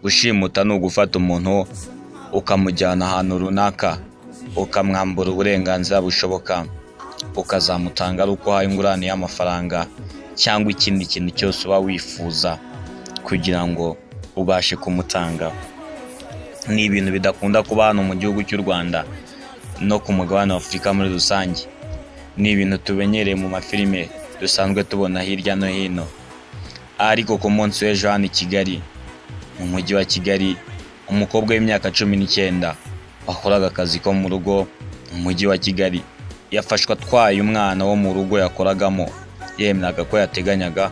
Gushimuta ni ugufata umuntu ukamujyana ahantu runaka, ukamwambura uburenganzira bushoboka, ukazamutanga ari uko haye ingurane y'amafaranga cyangwa ikindi kintu cyose uba wifuza kugira ngo ubashe kumutanga. Ni ibintu bidakunda kuba hano mu gihugu cy'u Rwanda no ku mugabane wa Afurika muri rusange. Ni ibintu tumenyereye mu mafilime dusanzwe tubona hirya no hino. Ariko ku munsi w'ejo hano i Kigali, mu mujyi wa Kigali, umukobwa w'imyaka 19 wakoraga akazi ko mu rugo mu mujyi wa Kigali yafashwe atwaye umwana wo mu rugo yakoragamo, yemeraga ko yateganyaga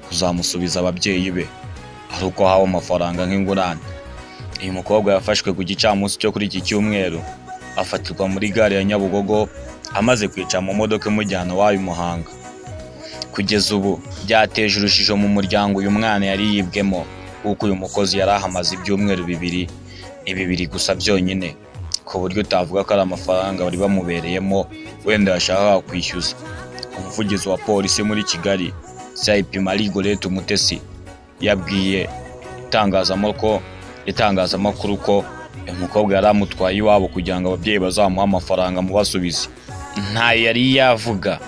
kuzamusubiza ababyeyi be ari uko hawe amafaranga nk'ingurane. Uyu mukobwa yafashwe ku gicamunsi cyo kuri iki cyumweru, afatirwa muri gare ya Nyabugogo amaze kwicara mu modoka imujyana wayo Muhanga. Kugeza ubu byateje urujijo mu muryango uyu mwana yari yibwemo, kuko uyu mukozi yari ahamaze ibyumweru bibiri gusa byonyine, ku buryo utavuga ko ari amafaranga bari bamubereyemo wenda yashakaga kwishyuza. Umuvugizi wa polisi muri Kigali, CIP Marie Gorette Umutesi, yabwiye itangazamakuru ko umukobwa yari amutwaye iwabo kugira ngo ababyeyi bazamuha amafaranga mu basubize. Ntayo yari yavuga,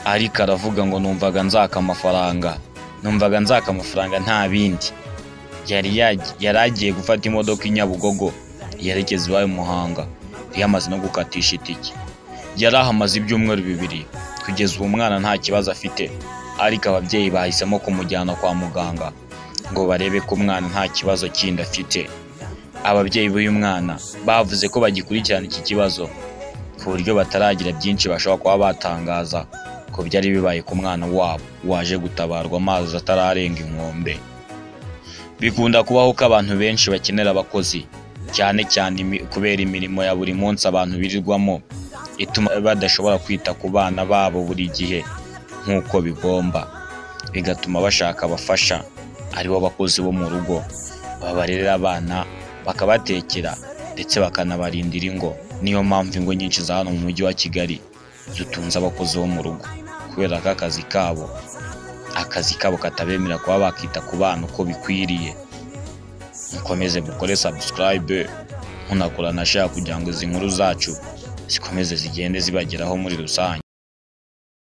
ariko aravuga ngo numvaga nzaka amafaranga nta bindi. Yari agiye gufata imodoka i Nyabugogo yerekeza iwayo Muhanga, yamaze no gukatisha itike. Yari ahamaze ibyumweru 2. Kugeza ubu umwana nta kibazo afite, ariko ababyeyi bahisemo kumujyana kwa muganga ngo barebe ko umwana nta kibazo kindi afite. Ababyeyi b'uyu mwana bavuze ko bagikurikirana iki kibazo, ku buryo bataragira byinshi bashobora kuba batangaza ko byari bibaye ku mwana wabo waje gutabarwa amazi atararenga inkombe. Bikunda kubaho ko abantu benshi bakenera abakozi, cyane kubera imirimo ya buri munsi abantu birirwamo ituma badashobora kwita ku bana babo buri gihe nk'uko bigomba, bigatuma bashaka abafasha aribo bakozi bo mu rugo babarerera abana, bakabatekera ndetse bakanabarindira ingo. Niyo mpamvu ingo nyinshi za hano mu mujyi wa Kigali zitunze abakozi bo mu rugo, kubera ko akazi kabo katabemera kuba bakita ku bana uko bikwiriye. Mukomeze gukore subscribe, munakora na share kugira ngo izi nkuru zacu zikomeze zigende zibageraho muri rusange.